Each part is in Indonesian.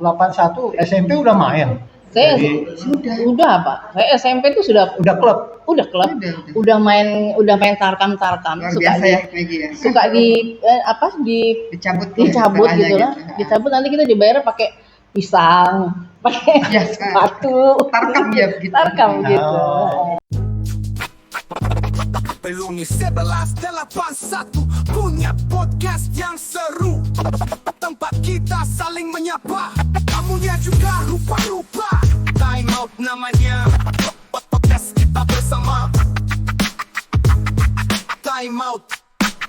81 SMP udah main. Saya Jadi, udah apa? Saya SMP tuh sudah klub. klub, udah main tarkam Luar suka biasa di ya Maggie ya. suka di Dicabut gitu lah. Dicabut nanti kita dibayar pakai pisang, pakai Ya, sepatu, tarkam ya begitu. tarkam gitu. Pelungi 1181 punya podcast yang seru. Tempat kita saling menyapa, tamunya juga rupa-rupa. Time Out namanya, podcast kita bersama. Time Out,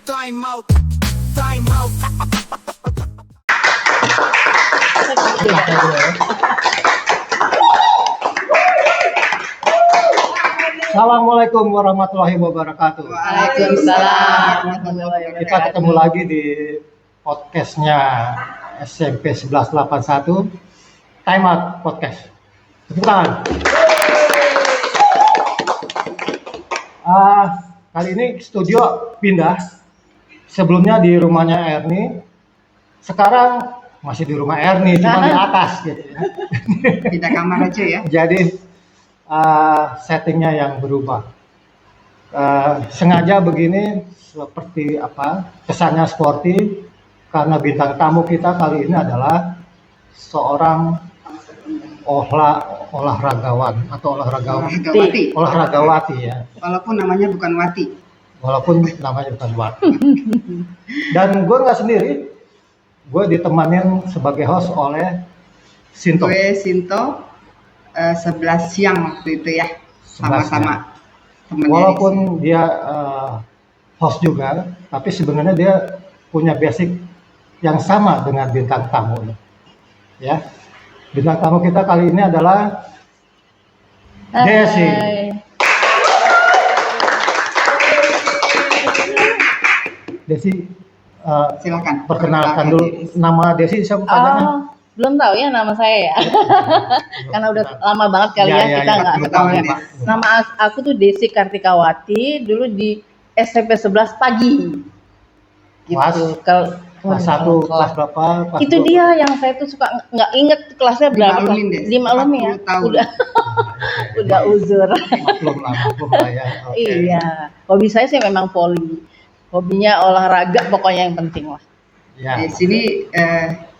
Time Out, Time Out. Assalamualaikum warahmatullahi wabarakatuh. Waalaikumsalam. Kita ketemu lagi di podcastnya SMP 1181 Time Out Podcast. Tepuk tangan. Kali ini studio pindah. Sebelumnya di rumahnya Ernie. Sekarang masih di rumah Ernie, cuma di atas gitu ya. Pindah kamar aja ya. Jadi settingnya yang berubah. Sengaja begini seperti apa? Kesannya sporty karena bintang tamu kita kali ini adalah seorang olahragawan atau olahragawati ya. Walaupun namanya bukan Wati. Dan gue nggak sendiri, gue ditemanin sebagai host oleh Sinto. Gue Sinto 11 siang waktu itu ya. Sama-sama temennya. Walaupun dia host juga, tapi sebenarnya dia punya basic yang sama dengan bintang tamu. Ya, bintang tamu kita kali ini adalah Desi. Desi, silakan. perkenalkan dulu nama Desi siapa panjangnya? Belum tahu ya nama saya ya. Karena udah lama banget kali kita nggak tahu ya. ya. Nama aku tuh Desi Kartikawati, dulu di SMP 11 pagi. Gitu. Kelas 1, kelas berapa? Kelas itu 2. dia yang saya tuh suka nggak inget kelasnya berapa. Dimaklumin ya. 40 tahun. Udah uzur. Maklum lah ya. Okay. Iya. Hobi saya sih memang voli. Hobinya olahraga pokoknya yang penting lah. Ya. Di sini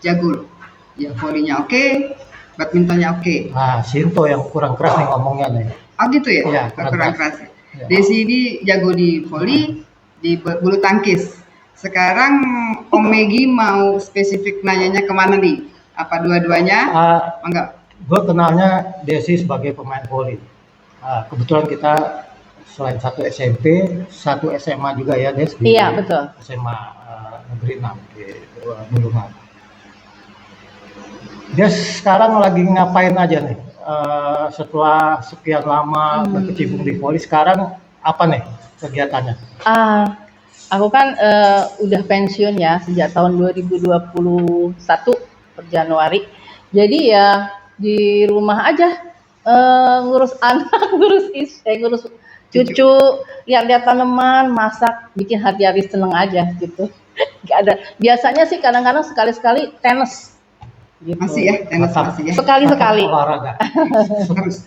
jago. Ya volinya oke, badmintonnya oke. Nah, Sinto yang kurang keras nih ngomongnya nih. Oh gitu ya? Iya, kurang keras. Ya. Desi ini jago di voli, di bulu tangkis. Sekarang Om Megi mau spesifik nanyanya kemana nih? Apa dua-duanya? Enggak. Gue kenalnya Desi sebagai pemain voli. Kebetulan kita selain satu SMP, satu SMA juga ya, Des? Iya, betul. SMA Negeri 6 di Bulungan. Dia sekarang lagi ngapain aja nih? Setelah sekian lama berkecimpung di voli, sekarang apa nih kegiatannya? Aku kan udah pensiun ya sejak tahun 2021 per Januari. Jadi ya di rumah aja ngurus anak, ngurus istri, ngurus cucu, lihat-lihat tanaman, masak, bikin hati-hati seneng aja gitu. Gak ada. Biasanya sih kadang-kadang sekali-sekali tenis. Gitu. Masih ya, tenis masih ya. Sekali-sekali. Olahraga. harus.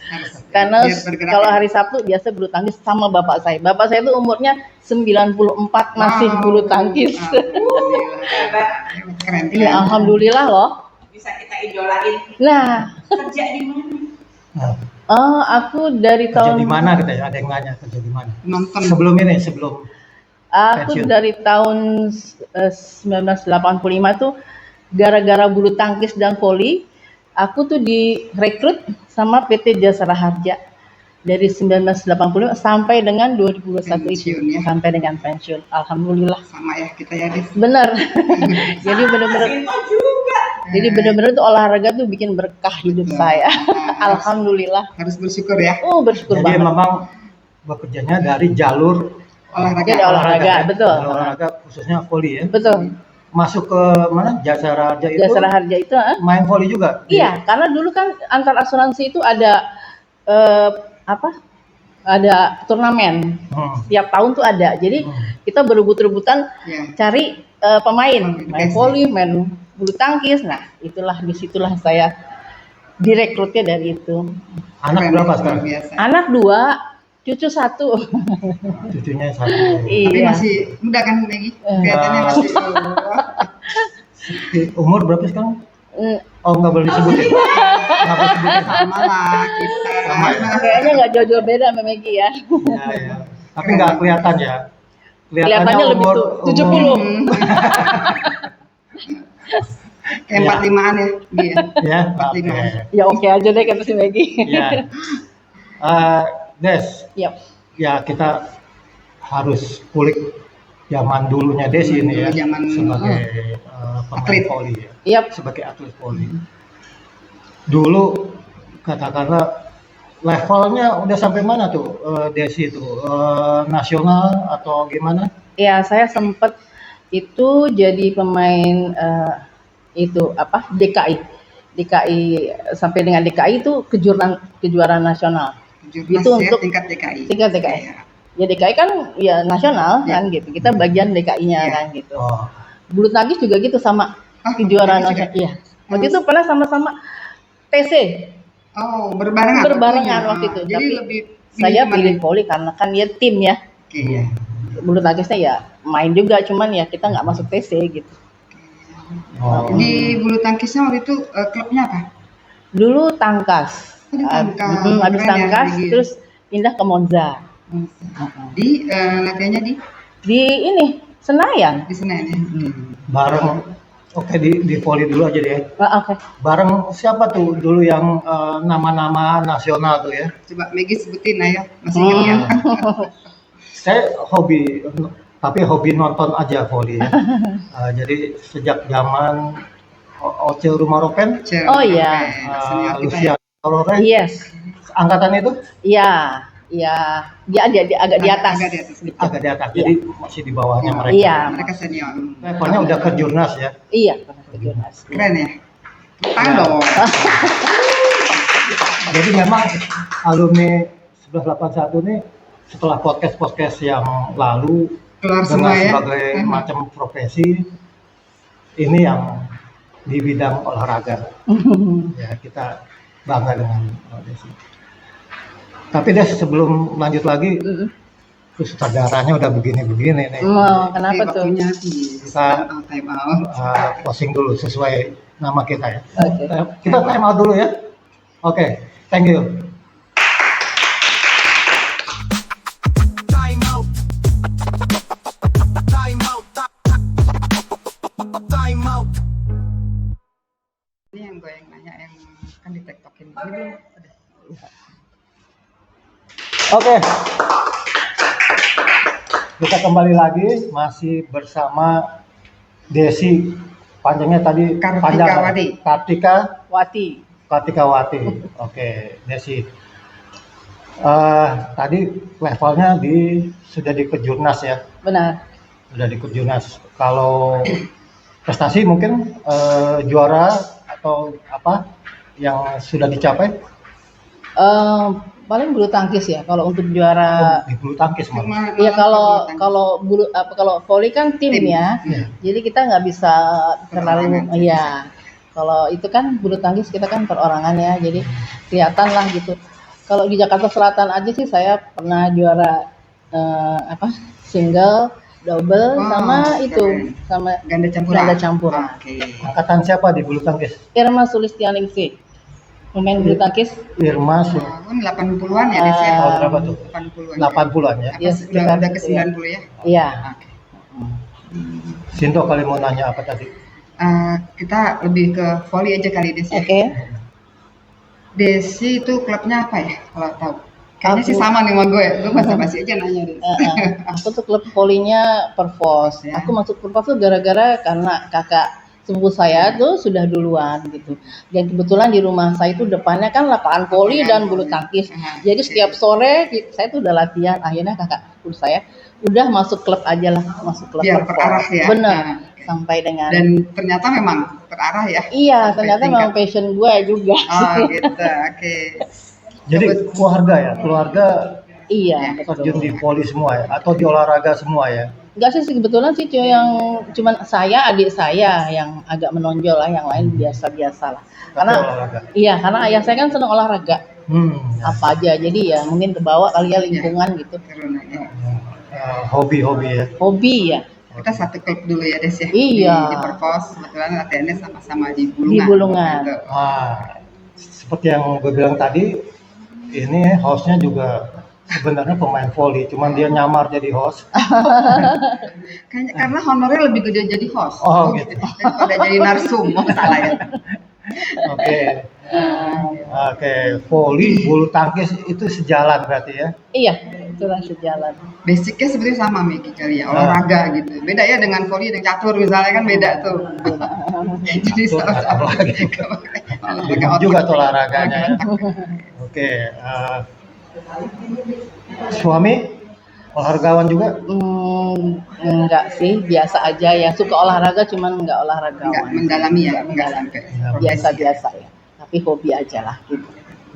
Karena kalau ya. hari Sabtu biasa bulu tangkis sama bapak saya. Bapak saya itu umurnya 94 masih bulu tangkis. Keren. Ya alhamdulillah loh. Bisa kita idolain. Nah, Kerja di mana? aku dari Kerja tahun di mana kita ya? Ada yang nanya kerja di mana? Nonton. Sebelum aku pensiun. dari tahun 1985 tuh gara-gara bulu tangkis dan voli, aku tuh direkrut sama PT Jasara Harja dari 1985 sampai dengan 2021 Pensiun, itu ya. sampai dengan pensiun. Alhamdulillah. Sama ya kita ya, Des. Bener. Jadi bener-bener. Sinto juga. Jadi bener-bener tuh olahraga tuh bikin berkah hidup saya. Alhamdulillah. Harus bersyukur ya. Bersyukur Jadi banget. memang bekerjanya dari jalur Jadi olahraga, betul. Olahraga khususnya voli ya. Betul. Masuk ke mana? Jasara Harja itu. Jasara Harja itu, main voli juga. iya, karena dulu kan antar asuransi itu ada ada turnamen. Tiap tahun tuh ada. Jadi kita berebut-rebutan Ya. cari pemain, main voli, main bulu tangkis. Nah, disitulah saya direkrutnya dari itu. Anak Keren, berapa luar sekarang? biasa. Anak 2, cucu 1. Cucunya 1. Tapi Iya. masih muda kan Maggie? Kelihatannya masih Umur berapa sekarang? Mm, Oh, nggak boleh disebutin. Nggak boleh disebutin. sama lah kita. Sama ya? Kayaknya nggak jauh-jauh beda sama Maggie ya. Iya, iya. Tapi nggak kelihatan ya. Kelihatannya lebih umur, tua, 70. Kayak 45-an ya dia. Ya, 45. oke. Ya oke aja deh kata si Maggie. Ya. Des, Yap. ya kita harus kulik zaman dulunya Desi ini ya, Dulu zaman, sebagai pemain atlet. voli ya, Yap. sebagai atlet voli. Dulu katakanlah levelnya udah sampai mana tuh Desi itu, nasional atau gimana? Ya, saya sempet itu jadi pemain itu apa DKI sampai dengan DKI itu kejuaraan nasional. Jurnas Itu ya, untuk tingkat DKI. tingkat DKI. Iya. Ya DKI kan ya nasional Ya. kan gitu. Kita bagian DKI-nya Ya. kan gitu. Oh, Bulu tangkis juga gitu sama Oh, kejuaraan bulu tangkis nasional. Iya. Waktu itu pernah sama-sama TC. Oh, berbarengan. Berbarengan waktunya. waktu itu. Jadi Tapi lebih saya kemana? pilih voli karena kan dia tim ya. Oke ya. Bulu tangkisnya ya main juga, cuman ya kita nggak masuk TC gitu. oh. Di bulu tangkisnya waktu itu klubnya apa? Dulu Tangkas. Oh, di Tangkas. Habis Keren ya, Tangkas Maggie. terus pindah ke Monza. Di latihannya Di ini Senayan. di Senen ya. Bareng, oke di voli dulu aja deh. Oke. Bareng siapa tuh dulu yang nama-nama nasional tuh ya? Coba Maggie sebutin ayo, masih ingat ya? Saya tapi hobi nonton aja voli ya. Jadi sejak zaman Oce Rumaropen, Oh, iya. Senior kita ya. Luciano Torre, Yes. angkatan itu Iya. Iya. Dia agak di atas. Agak di atas. agak di atas, Iya. jadi masih di bawahnya mereka. Iya. Mereka senior. Levelnya udah ke jurnas ya. Iya. Pernah ke jurnas. Keren ya. Tangan Ya. dong. Jadi memang alumni 1181 ini setelah podcast yang lalu Keluar dengan semua ya. berbagai macam profesi, ini yang di bidang olahraga. Ya, kita bangga dengan Desi. Tapi Des, sebelum lanjut lagi, sutradaranya udah begini-begini nih. Kenapa tuh? Waktunya Kita time out. posting dulu sesuai nama kita ya. Oke. Kita time out dulu ya. Oke, thank you. Time out. Time out. Time out. Ini yang gue yang nanya yang kan di tiktokin ini belum ada. Oke. Kita kembali lagi masih bersama Desi. Panjangnya tadi Kartikawati. Kartikawati. Oke, Desi. Tadi levelnya sudah di kejurnas ya. Benar. Sudah di kejurnas. Kalau prestasi mungkin juara atau apa yang sudah dicapai? Paling bulu tangkis ya. Kalau untuk juara Di bulu tangkis malah. Iya kalau voli kan tim ya. Iya. Jadi kita nggak bisa terlalu Perorangan. iya. Kalau itu kan bulu tangkis kita kan perorangan ya. Jadi kelihatan lah gitu. Kalau di Jakarta Selatan aja sih saya pernah juara single, double Oh, sama itu keren. sama Ganda campuran. ganda campuran. Oke. Angkatan siapa di bulu tangkis? Irma Sulistianingsih. Pemain bulu tangkis Irma Tahun 80-an ya Des ya? tahun berapa tuh? 80-an. 80-an ya. Apa Iya, udah ke sekitar 90 ya? Iya. Oke. Sinto kali mau nanya apa tadi? Kita lebih ke volley aja kali Des ya. Oke. Desi itu klubnya apa ya kalau tahu? Kayaknya sih Aku- sama nih sama gue. Gue basa-basi aja nanya Des. Aku tuh klub volinya Perpos. Ya. Aku masuk Perpos tuh gara-gara karena kakak sepupu saya tuh sudah duluan gitu. Dan kebetulan di rumah saya itu depannya kan lapangan voli dan bulu tangkis. Aha. Jadi setiap sore saya tuh udah latihan. Akhirnya kakak sepupu saya udah masuk klub aja lah, masuk klub Biar Perpos. terarah ya. Bener. Nah, oke. Sampai dengan Dan ternyata memang terarah ya. iya, Sampai ternyata tingkat. memang passion gue juga. Oh gitu, oke. Jadi keluarga ya, keluarga Iya, terjun betul. di voli semua ya, atau di olahraga semua ya. Enggak sih kebetulan sih cuman saya, adik saya yang agak menonjol lah, yang lain biasa-biasa lah. Karena olahraga. iya, karena ayah saya kan senang olahraga Ya. apa aja, jadi ya mungkin kebawa kali ya lingkungan gitu. Turunannya. Hobi-hobi ya. Hobi ya. Kita satu klub dulu ya Des ya. Iya. Di Perpos kebetulan latihannya sama-sama di Bulungan. Di Bulungan. Gitu. Seperti yang gue bilang tadi, ini hostnya juga sebenarnya pemain volley, cuman dia nyamar jadi host. Kayaknya karena honornya lebih gede jadi host. Oh, gitu. Daripada jadi narsum, salah ya. Oke, volley, bulu tangkis itu sejalan berarti ya. Iya, itulah sejalan. Basicnya sebetulnya sama Megi kali ya, olahraga gitu. Beda ya dengan volley dan catur misalnya kan beda tuh. Jadi sama-sama Bingung juga tuh olahraganya ya. Oke, suami olahragawan juga? Enggak sih, biasa aja ya. Suka olahraga cuman enggak Enggak olahragawan. mendalami ya, enggak sampai. Biasa-biasa ya. Tapi hobi aja lah gitu.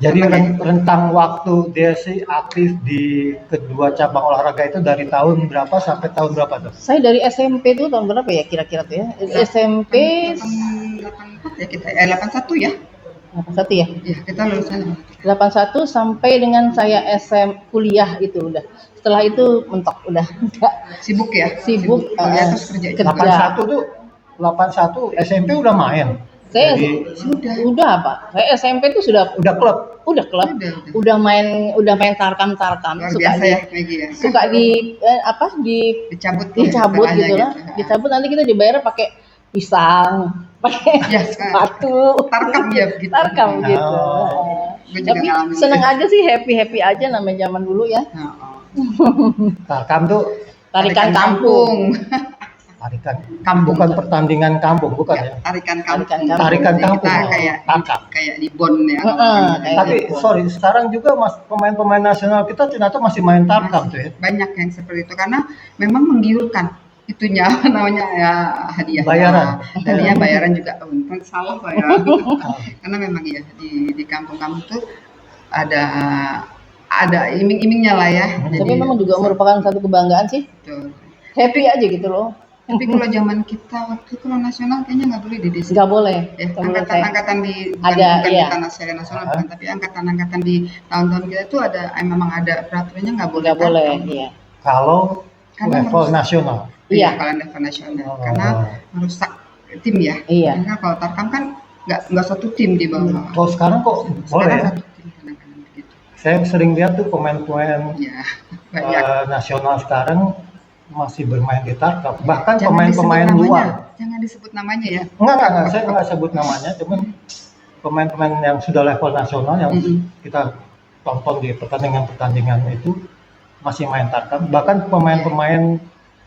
Jadi rentang waktu dia sih aktif di kedua cabang olahraga itu dari tahun berapa sampai tahun berapa tuh? Saya dari SMP tuh tahun berapa ya kira-kira tuh ya? SMP 84 ya kita, 81 ya. 81 ya? Iya, kita lulusan 81 sampai dengan saya kuliah itu udah. Setelah itu mentok udah enggak sibuk ya. Sibuk, kuliah terus kerja juga. kerja. 81 tuh 81 SMP udah main. Saya Sudah. udah apa? Saya SMP tuh sudah klub. klub. Udah. Udah main tarkam. Luar Suka biasa di ya Megi ya. suka di Dicabut dicabut istilahnya gitu lah. Dicabut nanti kita dibayar pakai pisang, pakai Ya, sepatu. tarkam ya begitu. Tarkam gitu. Oh. Gue juga Tapi ngalamin. seneng aja sih, happy aja namanya zaman dulu ya. Nah, oh. Tarkam tuh Tarikan kampung. tarikan bukan pertandingan kampung, bukan ya? Tarikan kampung. Tarikan Jadi kampung. Kita kayak Tarkam. kayak di Bon ya. Kayak Tapi gitu. sorry, sekarang juga pemain-pemain nasional kita ternyata masih main tarkam tuh ya. Banyak yang seperti itu karena memang menggiurkan itunya namanya ya hadiah Bayaran. tadinya bayaran juga kan salah saya karena memang ya di kampung-kampung tuh ada iming-imingnya lah ya. Tapi memang juga merupakan satu kebanggaan sih. Betul. Happy aja gitu loh. Tapi kalau zaman kita waktu itu kalau nasional kayaknya nggak boleh di desa. Nggak boleh. Ya, Nggak boleh saya. angkatan-angkatan di bukan, Ada, bukan iya. di tanah secara nasional bukan, tapi angkatan-angkatan di tahun-tahun kita itu ada memang ada peraturannya nggak boleh. Nggak boleh, tarkam. iya. Kalau Karena level merusak. nasional. Iya. Kalau level nasional Oh. karena merusak tim ya. Iya. Karena kalau tarkam kan nggak satu tim di bawah. Kalau sekarang kok boleh Sekarang ya? satu tim kadang-kadang begitu. Saya sering lihat tuh pemain-pemain Ya banyak. nasional sekarang masih bermain di tarkam. Bahkan Jangan pemain-pemain disebut luar. namanya. Jangan disebut namanya ya. Enggak, saya enggak sebut namanya, cuman pemain-pemain yang sudah level nasional yang kita tonton di pertandingan-pertandingan itu masih main tarkam. Bahkan pemain-pemain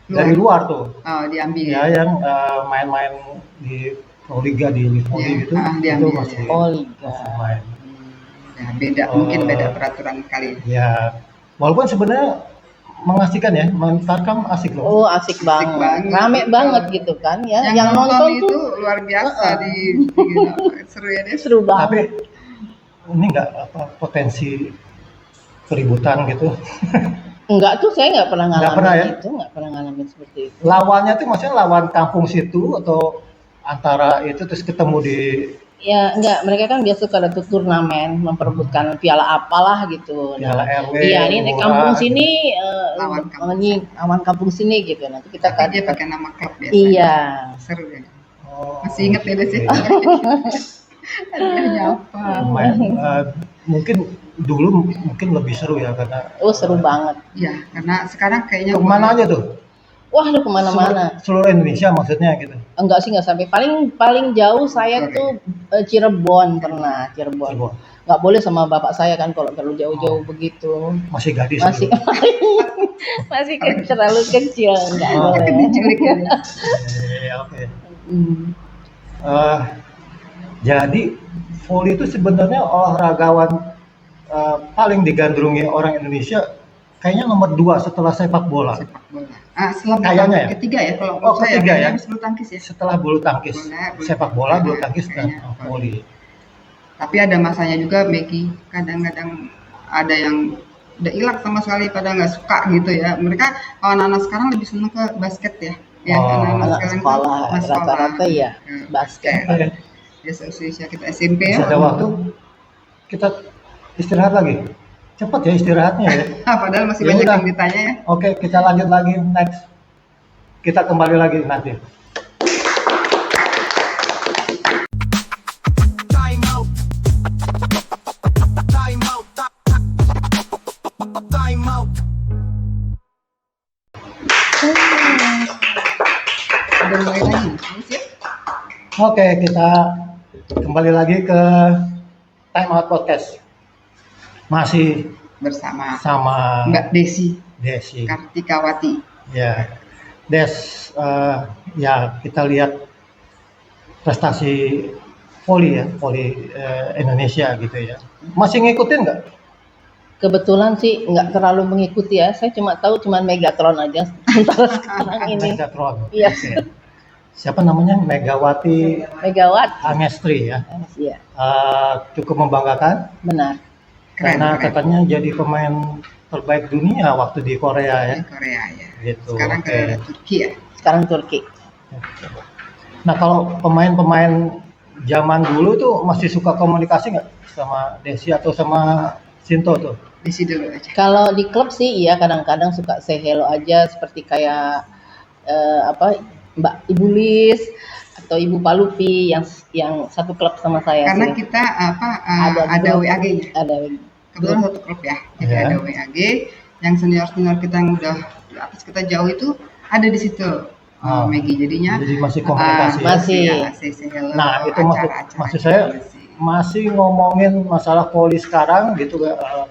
dari luar tuh, Oh, diambil. ya yang main-main di Pro Liga di Livoli Iya, gitu, itu diambil, masih Oh, liga. main. Ya, beda mungkin beda peraturan kali. Ya, walaupun sebenarnya mengasihkan ya, main tarkam asik loh. Oh, asik banget. banget. Rame banget gitu kan ya. Yang nonton itu tuh luar biasa seru ya deh. seru banget. Tapi ini enggak potensi keributan gitu. Enggak tuh, saya nggak pernah Nggak ngalamin pernah ya? itu, nggak pernah ngalamin seperti itu. Lawannya tuh maksudnya lawan kampung situ atau antara itu terus ketemu di Ya enggak, mereka kan biasa suka ada tuh turnamen memperebutkan piala apalah gitu. Piala RW, Iya, ini Lurah, kampung gitu. sini Lawan kampung. ini awan kampung sini gitu. Nanti kita Tapi kan dia pakai nama klub biasa. iya. Seru ya. Oh, Masih inget ya deh sih. Hadiahnya apa? mungkin dulu mungkin lebih seru ya karena Oh, seru banget. Ya, karena sekarang kayaknya kemana aja tuh? Wah, lu kemana-mana. Seluruh Indonesia maksudnya gitu. Enggak sih, enggak sampai. Paling jauh saya tuh Cirebon pernah, Cirebon. Cirebon. Nggak boleh sama bapak saya kan kalau terlalu jauh-jauh begitu. Masih gadis. Masih gitu. masih terlalu kecil, enggak Oh. boleh. diculik ya. Oke. Hmm. Jadi voli itu sebenarnya olahragawan paling digandrungi orang Indonesia kayaknya nomor 2 setelah sepak bola. Sepak bola. Setelah Kayaknya ya? ketiga ya kalau Oh, saya ketiga ya? habis bulu tangkis ya. Setelah bulu tangkis, sepak bola, bulu tangkis dan Kayaknya. voli. Tapi ada masanya juga Megi, kadang-kadang ada yang udah hilang sama sekali, pada nggak suka gitu ya. Mereka kalau anak-anak sekarang lebih senang ke basket ya. Ya, Oh, anak-anak Anak sekarang sekolah anak sekolah rata-rata ya ke basket. basket. Ya seusia kita SMP Masih ya. ada waktu, kita istirahat lagi. Cepat ya istirahatnya ya. Padahal masih Ya banyak udah. yang ditanya ya. Oke, kita lanjut lagi next. Kita kembali lagi nanti. Time out. Time out. Time out. Udah mulai lagi. Bagus ya. Oke, kita kembali lagi ke Time Out Podcast. Masih Bersama sama Mbak Desi Desi. Kartikawati. Ya, Des, ya kita lihat prestasi voli Indonesia gitu ya. Masih ngikutin nggak? Kebetulan sih nggak terlalu mengikuti ya. Saya cuma tahu Megatron aja sementara sekarang ini. Megatron. Iya. Oke. Siapa namanya? Megawati Megawatt. Angestri ya. Iya, Cukup membanggakan benar. karena Keren. katanya jadi pemain terbaik dunia waktu di Korea ya. Di Korea ya. Gitu. Sekarang Oke. ke Turki ya. Sekarang Turki. Nah kalau pemain-pemain zaman dulu tuh masih suka komunikasi nggak sama Desi atau sama Sinto tuh? Desi dulu aja. Kalau di klub sih iya kadang-kadang suka say hello aja seperti kayak Mbak Ibu Lis atau Ibu Palupi yang satu klub sama saya Karena sih. kita ada grup, WAG-nya. Ada Kebetulan satu klub ya. Jadi Ya. ada WAG yang senior-senior kita yang udah di atas kita jauh itu ada di situ. Oh. Maggie jadinya Jadi masih komunikasi. Masih. ya, say hello, Nah itu acara-acara maksud saya gitu sih. masih ngomongin masalah voli sekarang gitu,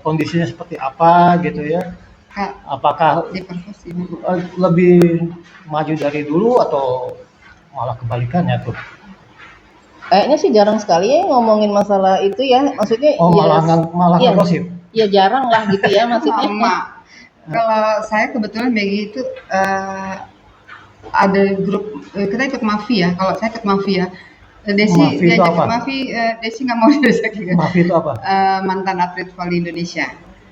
kondisinya seperti apa gitu ya? Kak, Apakah di perpus ini lebih maju dari dulu atau malah kebalikannya tuh? Kayaknya sih jarang sekali ya ngomongin masalah itu ya. Maksudnya Oh ya, malah iya, ngegosip. ya jarang lah gitu ya maksudnya. Mama. Kalau saya kebetulan Maggie itu ada grup kita ikut Mafi ya. Kalau saya ikut Mafi ya. Desi Mafi itu diajak apa? Mafi, Desi nggak mau diajak juga. Maaf itu apa? Mantan atlet voli Indonesia.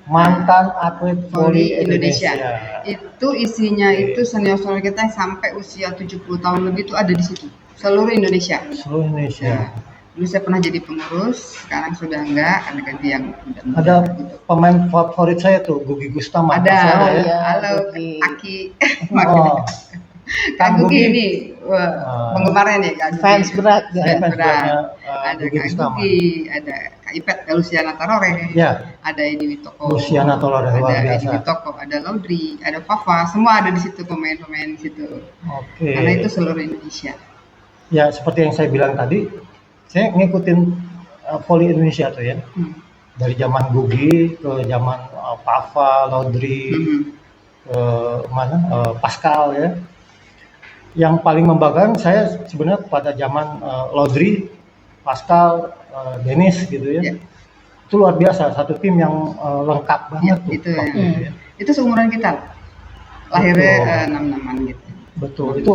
Mantan atlet Voli voli Indonesia. Indonesia. Itu isinya itu senior-senior kita yang sampai usia 70 tahun lebih itu ada di situ. Seluruh Indonesia. Seluruh Indonesia. Dulu saya pernah jadi pengurus, sekarang sudah enggak, karena ganti yang muda-muda Ada gitu. pemain favorit saya tuh, Gugi Gustama. Ada, Masih ada ya? ya, halo Gugi. Aki, Oh, Kak Gugi Gugi. ini penggemarnya nih Kak Gugi. Fans berat ya. Saya fans berat. beratnya, Ada Gugi Kak Gustama. Gugi, ada Kak Ipet, Luciana Tarore, Ya, ada Edi Witoko, Luciana Tarore, luar ada biasa. Edi Witoko, ada Laudri, ada Fafa, semua ada di situ pemain-pemain di situ. oke. Karena itu seluruh Indonesia. Ya seperti yang saya bilang tadi, saya ngikutin voli Indonesia tuh ya. Hmm. Dari zaman Gugi ke zaman Pava, Laudri, Mhm. ke Pascal ya. Yang paling membanggakan saya sebenarnya pada zaman Laudri, Pascal, Dennis gitu ya. Ya. Itu luar biasa, satu tim yang lengkap banget tuh. itu ya. waktu itu ya. Itu seumuran kita. Lahirnya Betul. 66-an gitu. Betul, itu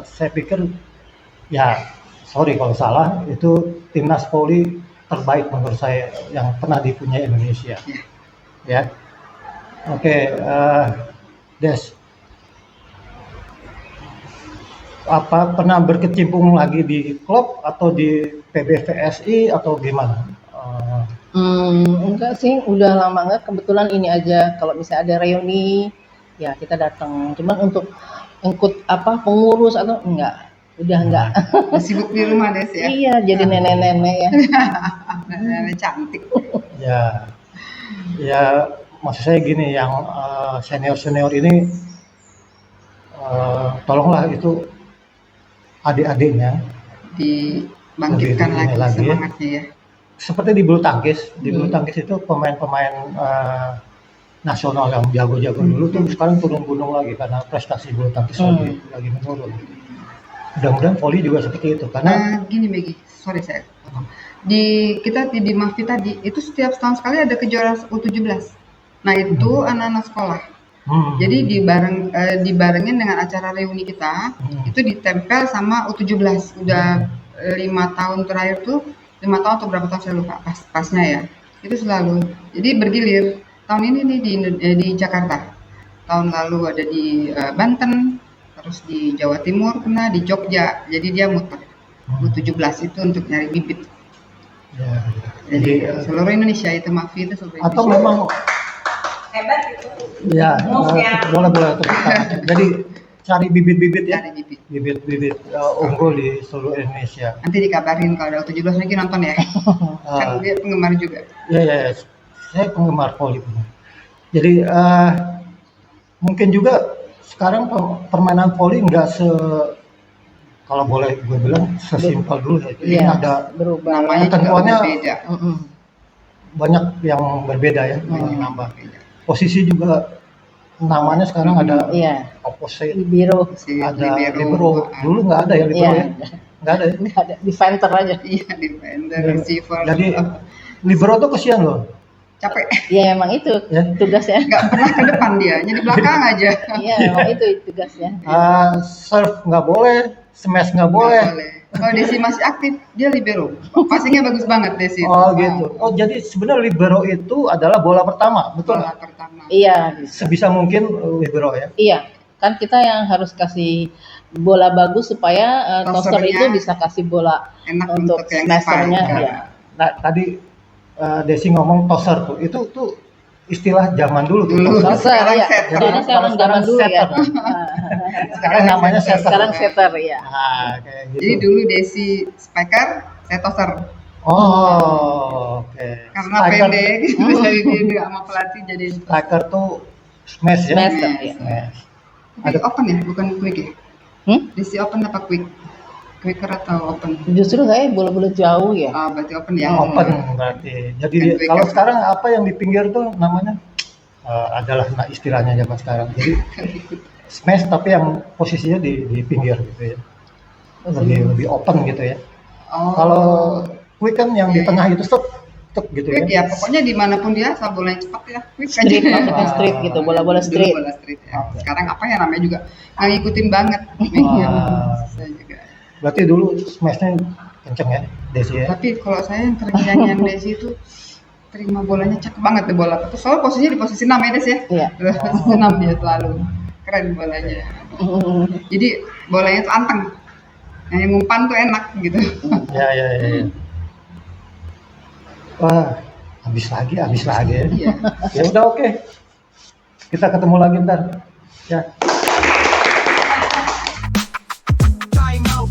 saya pikir ya sorry kalau salah, itu timnas voli terbaik menurut saya yang pernah dipunyai Indonesia. Ya. Ya, oke, Des, apa pernah berkecimpung lagi di klub atau di PBVSI atau gimana? Enggak sih, udah lama enggak. Kebetulan ini aja kalau misalnya ada reuni, ya kita datang. Cuman untuk ikut pengurus atau enggak, udah enggak. Udah sibuk di rumah Des ya. Iya, jadi nenek-nenek ya. Nenek cantik. Ya, ya maksud saya gini, yang senior-senior ini tolonglah itu adik-adiknya Dibangkitkan Lebih ini lagi lagi ya. semangatnya ya. seperti di bulu tangkis. Di bulu tangkis itu pemain-pemain nasional yang jago-jago dulu tuh sekarang turun gunung lagi karena prestasi bulu tangkis lagi menurun. Mudah-mudahan voli juga seperti itu karena Gini Maggie, sorry saya potong. Kita di Mafi tadi itu setiap setahun sekali ada kejuaraan U17. Nah itu anak-anak sekolah. Jadi dibarengin dengan acara reuni kita, itu ditempel sama U17. Udah 5 tahun terakhir tuh, 5 tahun atau berapa tahun saya lupa pasnya ya. Itu selalu. Jadi bergilir. Tahun ini nih di Jakarta. Tahun lalu ada di Banten, terus di Jawa Timur pernah, di Jogja. Jadi dia muter. U17 itu untuk nyari bibit. Ya. Jadi seluruh Indonesia itu Mafi itu seluruh Atau Indonesia. memang Hebat itu. ya boleh tepuk tangan. Jadi cari bibit-bibit ya, Cari bibit. bibit-bibit unggul di seluruh Indonesia. Nanti dikabarin kalau ada U17 lagi nonton ya. Kan dia penggemar juga. Ya, saya penggemar voli. Jadi mungkin juga sekarang permainan voli nggak kalau boleh gue bilang sesimpel dulu ya. Jadi Iya, ada berubah. Namanya juga ketentuannya berbeda. banyak yang berbeda ya, yang nambah. Posisi juga namanya sekarang ada Iya, opposite, libero. Si ada libero. libero. Dulu nggak ada ya libero Iya, ya, nggak ada ya. nggak ada defender aja. Iya, defender, receiver. Jadi libero tuh kesian loh. Capek. Ya emang itu Ya. tugasnya. Nggak pernah ke depan dia, jadi belakang aja. Iya, emang itu tugasnya. Serve nggak boleh, smash nggak Nggak boleh. Kalau Desi masih aktif, dia libero. Passingnya bagus banget Desi. Oh gitu. Oh jadi sebenarnya libero itu adalah bola pertama, betul? Bola pertama. Iya, Sebisa mungkin libero ya. iya. Kan kita yang harus kasih bola bagus supaya toser Tosernya itu bisa kasih bola Enak untuk untuk yang smashernya. spike. Iya. Nah, tadi Desi ngomong toser tuh, itu tuh istilah zaman dulu tuh. Dulu. Toser. Toser, iya. setter. Soalnya sekarang zaman dulu ya. setter. Sekarang namanya setter. Sekarang setter ya. Nah, kayak gitu. Jadi dulu Desi spiker, saya toser. Oh, oke. Karena Striker- pendek, jadi dia sama pelatih jadi Striker tuh smash ya. Smash. Iya. Smash. Tapi open ya, bukan quick ya. Desi open apa quick? Quicker atau open? Justru saya bola-bola jauh ya. Oh, berarti open ya. Open berarti. Jadi Kan quick kalau kan. sekarang apa yang di pinggir tuh namanya adalah istilahnya zaman sekarang. Jadi smash tapi yang posisinya di pinggir gitu ya. Lebih open gitu ya. Oh. Kalau quick kan yang di tengah itu tek gitu quick ya. ya, pokoknya dimanapun dia asal bolanya cepat ya. Quick Street, aja. maksudnya street gitu, bola-bola Dulu street. bola street ya. Sekarang apa ya namanya juga nggak ngikutin banget. Saya juga. Berarti dulu smashnya kenceng ya, Desi ya. Tapi kalau saya yang ternyanyi yang Desi itu terima bolanya cakep banget deh bola. Terus soalnya posisinya di posisi 6 ya Des ya. Iya. Posisi 6 dia selalu. Keren bolanya. Jadi bolanya tuh anteng. Yang ngumpan tuh enak gitu. Ya. Wah, habis lagi ya. Iya. Ya udah oke. Kita ketemu lagi ntar. Ya. Time out.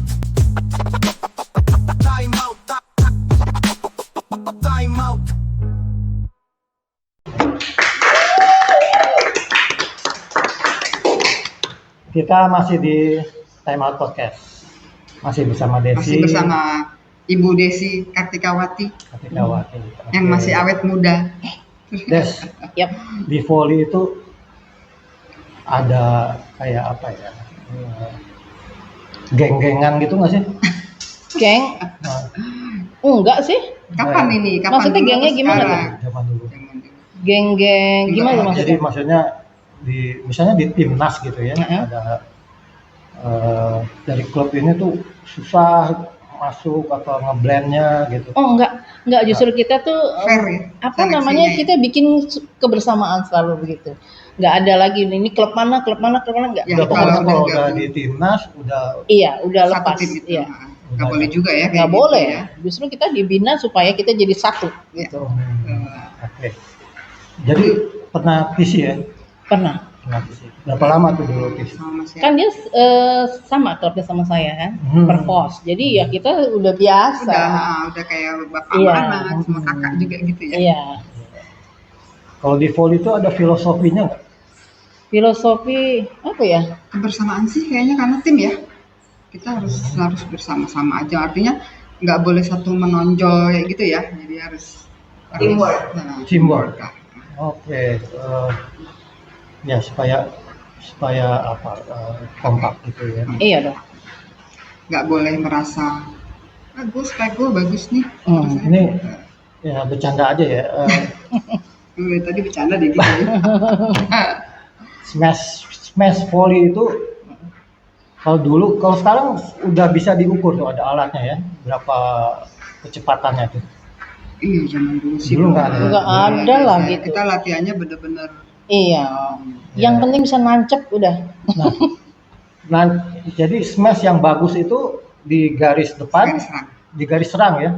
Time out. Time out. Kita masih di Time Out Podcast. Masih bersama Desi. Masih bersama Ibu Desi Kartikawati Kartikawati. yang Oke. masih awet muda. Des, Yap. di volley itu ada kayak apa ya? Geng-gengan gitu nggak sih? Geng? Nah, Enggak sih. Kapan ini? Kapan Maksudnya dulu gengnya atau gimana sekarang? zaman dulu. Zaman dulu. Geng-geng gimana tuh Jadi maksudnya? maksudnya misalnya di timnas gitu ya, ada dari klub ini tuh susah masuk atau ngeblendnya gitu. Oh enggak justru kita tuh Fair ya? apa Seleksinya namanya ya? kita bikin kebersamaan selalu begitu. Enggak ada lagi ini klub mana enggak. Ya, Udah kalau pokoknya udah kalau udah gabung. di timnas udah Iya, udah Satu lepas. tim gitu. Iya. Nggak boleh juga ya. kayak Nggak gitu boleh. ya. Justru kita dibina supaya kita jadi satu gitu. oke. Jadi pernah PC ya? Pernah. Pernah PC. Berapa lama tuh dulu PC? Sama Mas ya. Kan dia sama klubnya sama saya kan, Hmm. Perpos. Jadi ya kita udah biasa. Udah kayak bapak Iya. sama anak, sama kakak juga gitu ya. Iya. Kalau di volley itu ada filosofinya nggak? Filosofi apa ya? Kebersamaan sih kayaknya karena tim ya. Kita harus bersama-sama aja. Artinya nggak boleh satu menonjol kayak gitu ya. Jadi harus Teamwork. Teamwork. Oke. Ya supaya apa kompak gitu ya. Iya dong. Nggak boleh merasa gue bagus nih. Hmm, Terus Ini ya bercanda aja ya. tadi bercanda deh gitu ya. Smash volley itu kalau sekarang udah bisa diukur tuh ada alatnya ya berapa kecepatannya tuh. Iya, zaman dulu sih Dulu nggak ada. Nggak ada lah Saya- gitu. Kita latihannya bener-bener Iya. Yang penting bisa nancep udah. Nah, jadi smash yang bagus itu di garis depan, garis serang. di garis serang ya.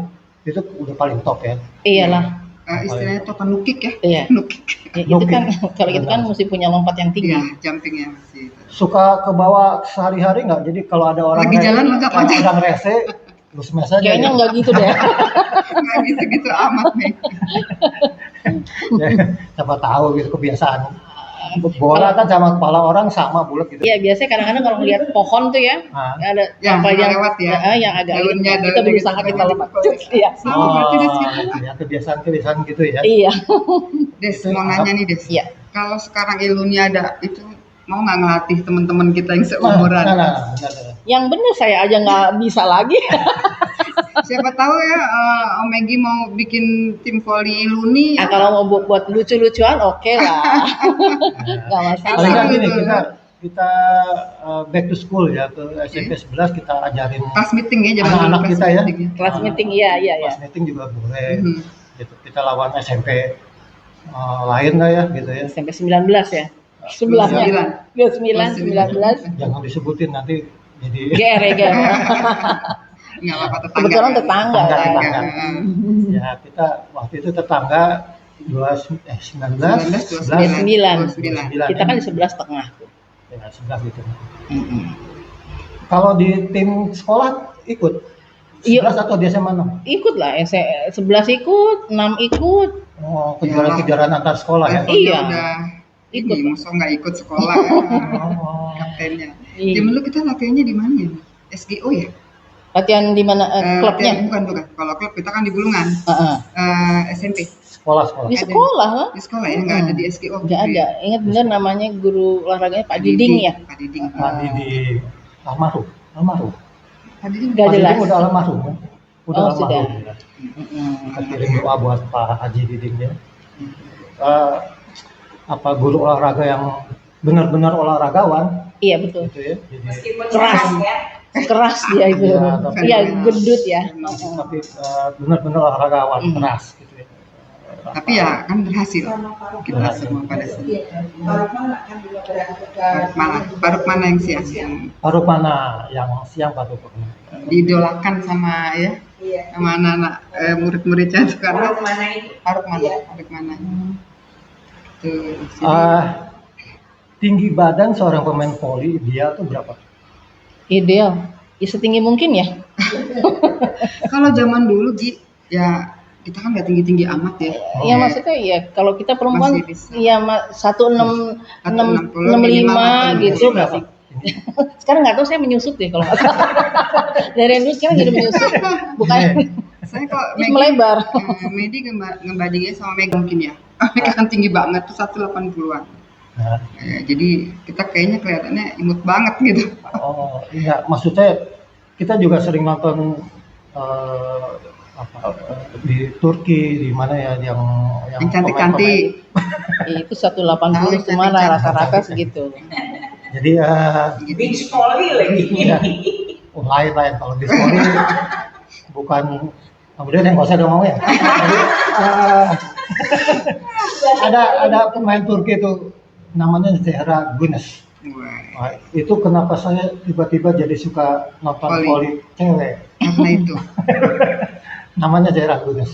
Itu udah paling top ya. Iyalah. Istilahnya token nukik ya. Iya. Nukik. Ya, itu Oke. kan kalau itu kan mesti punya lompat yang tinggi. Iya, jumpingnya masih. Suka ke bawah sehari-hari nggak? Jadi kalau ada orang Lagi jalan loncat-loncat. orang rese, lu smash aja. Kayaknya ya. nggak gitu deh. Nggak gitu-gitu amat nih. Ya, siapa tahu gitu kebiasaan. Bola kan sama kepala orang sama bulat gitu. Iya, biasanya kadang-kadang kalau ngeliat pohon tuh ya, Ah. ada Yang apa yang lewat ya. yang agak Daunnya, kita daunnya berusaha gitu, kita gitu. lompat. Iya. Sama berarti Des gitu. itu ya kebiasaan-kebiasaan gitu ya. Iya. Des, mau nanya nih Des. Iya. Kalau sekarang Ilunia ada, itu mau nggak ngelatih teman-teman kita yang Nah, seumuran? benar. Yang bener saya aja nggak bisa lagi. Siapa tahu ya Om Megi mau bikin tim voli Iluni. Nah, kalau mau buat lucu-lucuan oke lah. Nggak masalah. Paling nggak gini Betul. kita back to school ya ke SMP 11 kita ajarin Kelas meeting ya, zaman dulu anak-anak kelas kita ya. meeting ya. Kelas meeting, iya, iya, iya. Kelas meeting juga boleh. Mhm. Gitu. Kita lawan SMP lain lah ya gitu ya. Sampai 19 ya. 11 ya. 29, 19. Jangan disebutin nanti jadi GR ya, GR. Nggak apa-apa, tetangga. Kebetulan tetangga Tetangga, kan. tetangga. ya kita waktu itu tetangga 19, 11, 29. Kita kan di 11,5 tuh. ya 11 gitu. Kalau di tim sekolah ikut Iya. 11 atau di SMA 6? Ikut lah, 11 ikut, 6 ikut. Oh, kejuaraan antar sekolah ya. Levelnya Iya. udah Ikut. ini, masa nggak ikut sekolah ya, Oh. kaptennya. Iya. Zaman dulu kita latihannya di mana ya? SGO ya? Latihan di mana klubnya? Latihan, bukan. Kalau klub kita kan di Bulungan. Heeh. SMP. Sekolah. Di sekolah lah. Di sekolah ya, nggak ada di SGO. Nggak ada. Ingat bener namanya guru olahraganya Pak Diding ya? Pak Diding. Tadi di almarhum. Pak Diding. Nggak Pak jelas. Diding udah almarhum kan? Udah Oh, almarhum. sudah. Ya. Mm-mm. Kita kirim doa buat Pak Haji Diding ya. Apa guru olahraga yang benar-benar olahragawan Iya betul. gitu ya. Jadi Meskipun Keras. sehat ya. Keras dia itu. Iya, tapi- Iya gendut ya. tapi benar-benar olahragawan keras gitu ya. Tapi ya kan berhasil. Kita Berhasil. semua pada saat. Baru mana kan juga berarti Baruk mana yang siang-siang Baru mana yang siang baru pernah. diidolakan sama ya, Iya. sama anak-anak murid-muridnya sekarang. Baru mana itu? Baruk mana? Iya. Baruk mana? Tuh. Jadi, Tinggi badan seorang pemain voli dia tuh berapa? Ideal. Ya setinggi mungkin ya. kalau zaman dulu Gi, ya kita kan nggak tinggi-tinggi amat ya. Iya maksudnya ya kalau kita perempuan Masih bisa. ya 1,65 gitu Berapa? masih. Sekarang nggak tahu saya menyusut deh kalau nggak salah. Dari dulu sekarang jadi menyusut, bukan Saya kok terus melebar. Medi ngebandingnya sama Meg mungkin ya. Mereka kan tinggi banget tuh 180-an. Nah, Jadi kita kayaknya kelihatannya imut banget gitu. oh iya, maksudnya kita juga sering nonton di Turki di mana ya yang Yang cantik-cantik. Itu 180 Tahu, cuma cantik-cantik. rata-rata segitu. jadi Beach volley lagi. ya, lain kalau di sekolah ini bukan kemudian yang nggak usah ngomong ya. Jadi, ada pemain Turki itu namanya Zehra Güneş. Wah, Nah, itu kenapa saya tiba-tiba jadi suka nonton Voli. voli cewek. karena itu Namanya Zehra Güneş.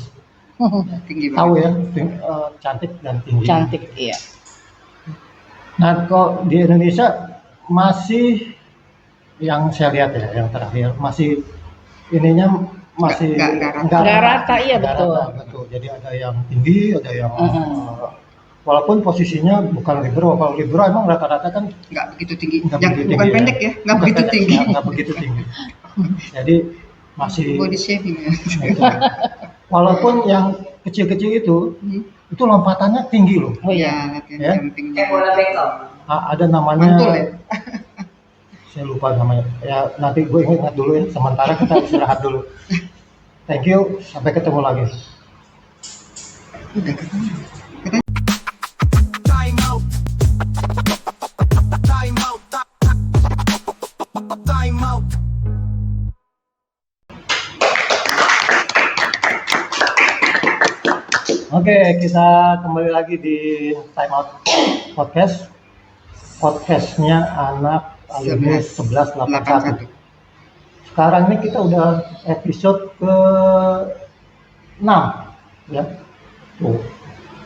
tinggi Tahu banget. ya, cantik dan tinggi. Cantik, iya. Nah, kok di Indonesia masih yang saya lihat ya, yang terakhir masih ininya masih Nggak rata, iya, nggak betul. rata, betul. Jadi ada yang tinggi, ada yang walaupun posisinya bukan libero. Kalau libero emang rata-rata kan Nggak begitu tinggi. nggak Yang begitu bukan tinggi pendek ya, nggak Bukan begitu pendek, tinggi. nggak begitu tinggi. Jadi masih Body shaming ya. itu. Walaupun yang kecil-kecil itu lompatannya tinggi loh. Oh iya. Ya, latihan Ya. jumpingnya. Kayak bola bekel. Ada namanya Mantul ya? saya lupa namanya ya, nanti gue ingat dulu ya, sementara kita istirahat dulu. Thank you, sampai ketemu lagi. Udah ketemu. Time out. Time out. Time out. Oke, kita kembali lagi di Time Out Podcast. Podcastnya anak alumni 1181. Sekarang ini kita udah episode ke 6 ya. Tuh,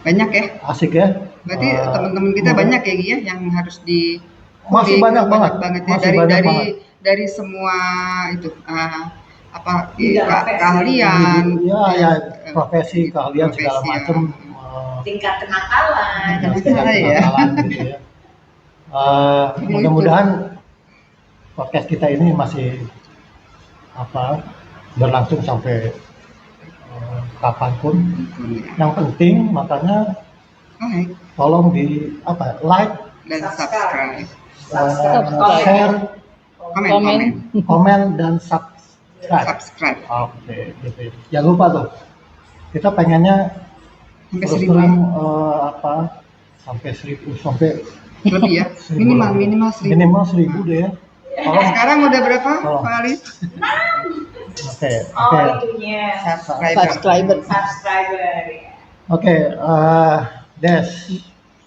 Banyak ya. asik ya. Berarti teman-teman kita banyak ya Gi, ya yang harus di Masih banyak banget. ya Masih dari banyak dari banget. dari semua itu Bidang profesi. keahlian Ya, profesi, keahlian segala profesi, ya. macam. Tingkat kenakalan. Iya. Gitu ya. Mudah-mudahan podcast kita ini masih berlangsung sampai kapanpun. Yang penting makanya Baik. tolong di like, Dan subscribe, share, komen, dan subscribe. subscribe Oke, gitu. Jangan lupa tuh. Kita pengennya sampai terus 1000 terang sampai 1000 sampai lebih ya. Minimal 1000. minimal 1000 deh ya. Tolong. Sekarang udah berapa, Oh. Pak Ali? Oke. Itunya. Subscriber. Subscriber. Ya. Oke, Des,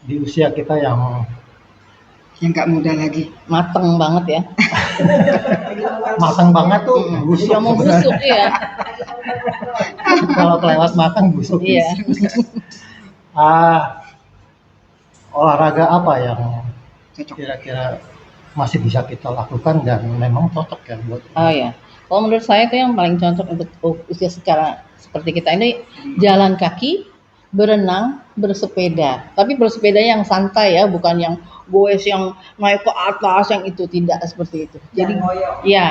di usia kita yang Yang nggak muda lagi. Mateng banget ya. matang banget tuh, busuk Udah mau sebenarnya. busuk ya. Kalau kelewat makan busuk. Iya. Olahraga apa yang Cocok. kira-kira masih bisa kita lakukan dan memang cocok ya buat Oh ya. Kalau menurut saya itu yang paling cocok untuk usia secara seperti kita ini jalan kaki, berenang, bersepeda. Tapi bersepeda yang santai ya, bukan yang goes yang naik ke atas yang itu, tidak seperti itu. Jadi Yang ngoyo. ya,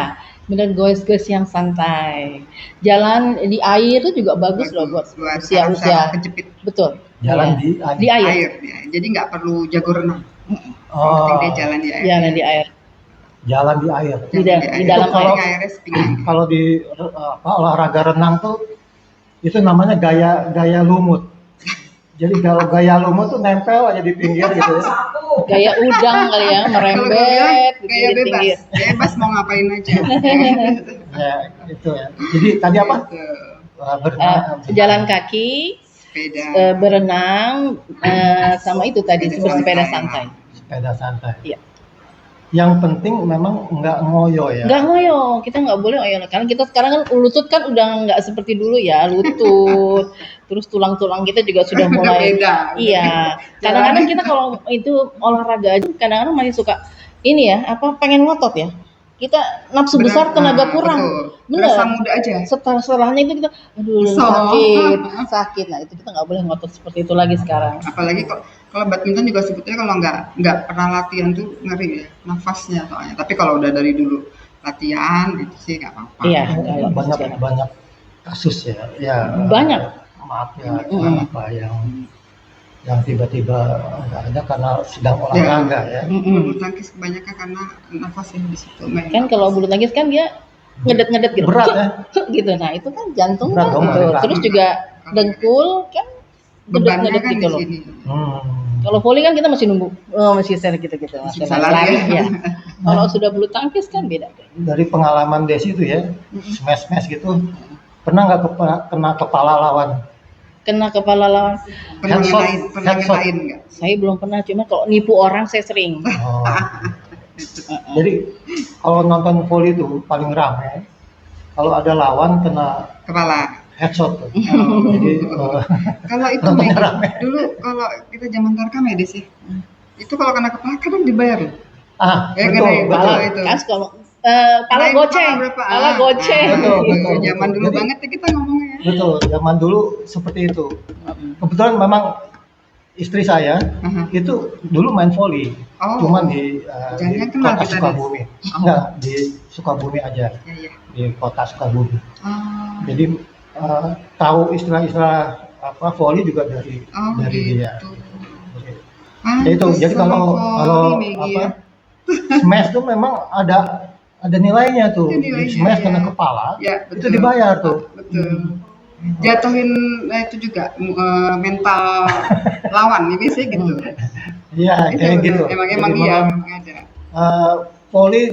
benar goes-goes yang santai. Jalan di air itu juga bagus loh buat usia-usia. saraf kejepit Betul. jalan Iya. di Di air. air ya. Jadi nggak perlu jago renang. Oh, Penting dia jalan di air. Jalan di air. jalan di air. Di dalam air. Penting airnya sepinggang. Kalau di olahraga renang tuh itu namanya gaya lumut. Jadi kalau gaya lumut tuh nempel aja di pinggir gitu ya. Sapu. Gaya udang kali ya, Kalau gue bilang merembet gitu gaya di bebas, pinggir. bebas mau ngapain aja. Ya, itu ya. Jadi tadi apa? Gitu. Berenang. Jalan kaki, Sepeda. berenang, sama itu tadi bersepeda santai. Sepeda santai. Iya. Yang penting memang nggak ngoyo ya. Nggak ngoyo, kita nggak boleh ngoyo. Karena kita sekarang kan lutut kan udah nggak seperti dulu ya, lutut. Terus tulang-tulang kita juga sudah Udah mulai. beda. Iya. Kadang-kadang kita kalau itu olahraga aja, kadang-kadang masih suka ini ya, pengen ngotot ya. Kita nafsu besar, tenaga kurang. Bener. Berasa muda aja. Setelahnya itu kita, aduh So. sakit. Nah itu kita nggak boleh ngotot seperti itu lagi sekarang. Apalagi kalau badminton juga sebetulnya kalau nggak pernah latihan tuh ngeri ya nafasnya soalnya. Tapi kalau udah dari dulu latihan itu sih nggak apa-apa. Iya. Banyak kasus ya. Ya. Banyak. Maaf ya, apa yang tiba-tiba nggak ada karena sedang Ya. olahraga ya. Bulu tangkis kebanyakan karena nafasnya di situ. Kan kalau bulu tangkis kan dia ngedet gitu. Berat ya. Gitu. Nah, itu kan jantung Berat kan dong, gitu. berat. Terus juga dengkul kan Bebannya ngedet kan gitu di loh. sini. Kalau volley kan kita masih nunggu, masih share gitu-gitu. Masih Masih bisa lari lari ya. Kalau sudah bulu tangkis kan beda. Dari pengalaman Desi itu ya, smash gitu, pernah nggak kena kepala lawan? Kena kepala lawan. Pernah Headshot. ngetain nggak? Saya belum pernah, cuma kalau nipu orang saya sering. Oh. Jadi kalau nonton volley itu paling ramai kalau ada lawan kena Kepala. headshot tuh. Oh. Jadi Kalau itu Nonton Meg, rame. dulu kalau kita zaman Tarkam ya Des ya. Itu kalau kena kepala kadang dibayar loh. betul, Ya, kena betul. kepala itu. Kan kalau pala Kenain goceng, kepala berapa? pala goceng. Betul, Gitu. betul. Zaman dulu Jadi- banget ya kita ngomongnya ya. Betul, zaman dulu seperti itu. Kebetulan memang istri saya Aha. itu dulu main volley, Oh. cuman di Jangan kenal kota kita, Sukabumi. Enggak, di Sukabumi aja, Ya ya. di kota Sukabumi. Oh. Jadi tahu istilah-istilah volley juga dari Oh, dari dia. gitu. Ya itu, jadi kalau Megi ya. smash tuh memang ada nilainya tuh. Ada nilainya, Smash ya. kena kepala, Ya, itu betul. dibayar tuh. Betul. Jatuhin itu juga mental lawan ya biasanya gitu. Iya, Itu kayak betul. gitu. Emang Jadi iya memang, ada. volley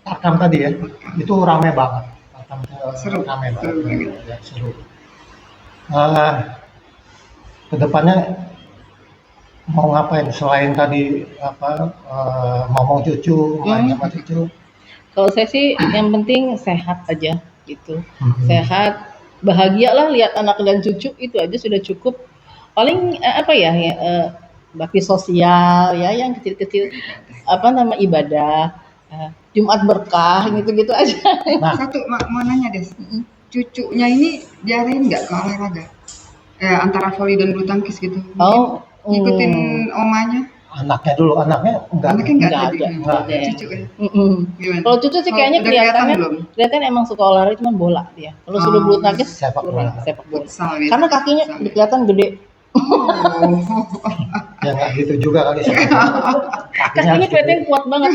Tarkam tadi ya, itu rame banget. Tarkam Seru, rame seru banget. banget. Ya, seru. Eh, kedepannya mau ngapain selain tadi ngomong cucu, main sama cucu? Kalau saya sih yang penting sehat aja gitu. Hmm. Sehat, bahagia lah lihat anak dan cucu itu aja sudah cukup. Paling bakti sosial ya yang kecil-kecil ibadah, Jumat berkah gitu-gitu aja. Nah, Satu mau nanya Des, cucunya ini diarahin nggak ke olahraga? Antara voli dan bulu tangkis gitu? Oh, Ngikutin omanya? anaknya dulu, anaknya enggak. Anaknya nggak Nggak ada. ada, nggak Cucu ya? Gimana? Kalau cucu sih kayaknya Udah kelihatan kelihatan emang suka olahraga cuma bola dia. Kalau sudah Oh, bulu tangkis sepak bola. sepak bola. Futsal gitu. Karena kakinya Futsal. kelihatan gede. Oh. Ya nggak gitu juga kali sih. Kakinya kelihatan kuat banget.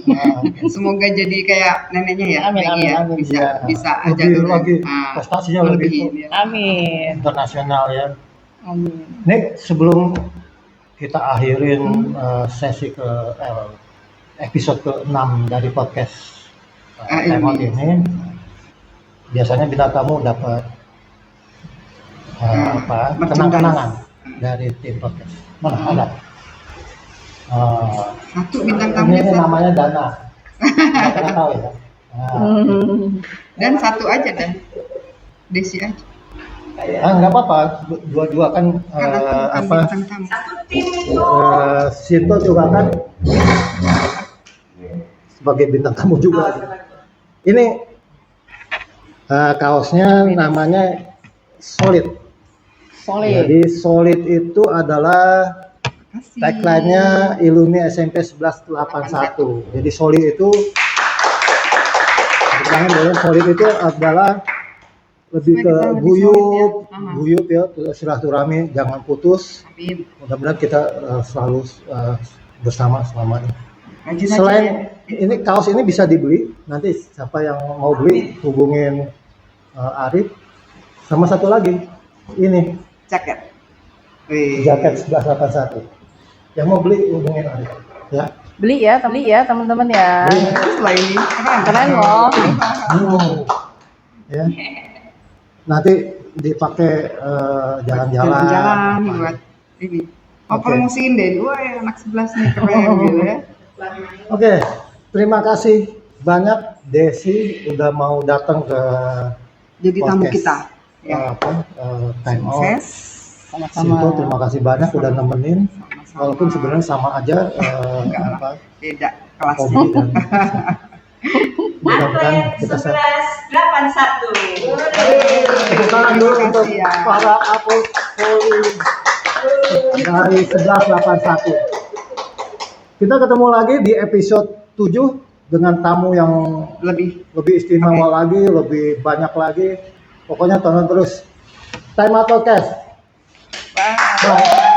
Nah, Semoga jadi kayak neneknya ya. Amin, Maggie amin, ya. amin. Bisa Iya. bisa aja Lebih dulu. lagi, Ah, prestasinya lebih melebihin ya. Amin. internasional ya. Amin. Nih sebelum kita akhirin sesi episode ke-6 dari podcast Ini. Time Out ini, biasanya bintang tamu dapat merchandise. kenang-kenangan dari tim podcast. Mana ada? Satu bintang Ini tamunya satu. namanya Dana. Nggak pernah tahu ya. Nah, Dan satu aja dan Desi aja. nggak apa-apa, dua-dua kan Karena aku bukan bintang tamu. Satu tim itu. Sinto juga kan sebagai bintang tamu juga. Ini kaosnya namanya Solid. Solid. Jadi Solid itu adalah Kasih. tagline-nya Iluni SMP 1181. Jadi Solid itu Solid itu adalah lebih Supaya ke kita lebih guyup, solid ya. Aha. guyup ya, silaturahmi, jangan putus. Amin. Mudah-mudahan kita selalu bersama selama ini. Rajin aja Selain ya. ini kaos ini bisa dibeli, nanti siapa yang mau beli hubungin Arif. Sama satu lagi, ini Jaket. Wih. jaket 1181. Yang mau beli hubungin Arif. Ya. Beli ya teman-teman ya. Setelah ini Keren loh. Ya. Nanti dipakai jalan-jalan. jalan-jalan buat ini. Oh, Oke. promosiin deh. Wah, anak 11 nih keren gitu ya. Oke, terima kasih banyak Desi udah mau datang ke Jadi tamu podcast, kita. Ya. Time Out. Sukses. Sama-sama. Sinto, terima kasih banyak udah nemenin. Sama-sama. Walaupun sebenarnya sama aja Enggak lah. apa, Beda kelasnya. hobi dan mudah-mudahan Atlet kita 1181. tepuk tangan dulu Terima untuk kasih ya. para atlet voli dari 1181. Kita ketemu lagi di episode 7 dengan tamu yang Lebih. istimewa lagi, lebih banyak lagi. Pokoknya tonton terus Time Out Podcast. Bye. Bye.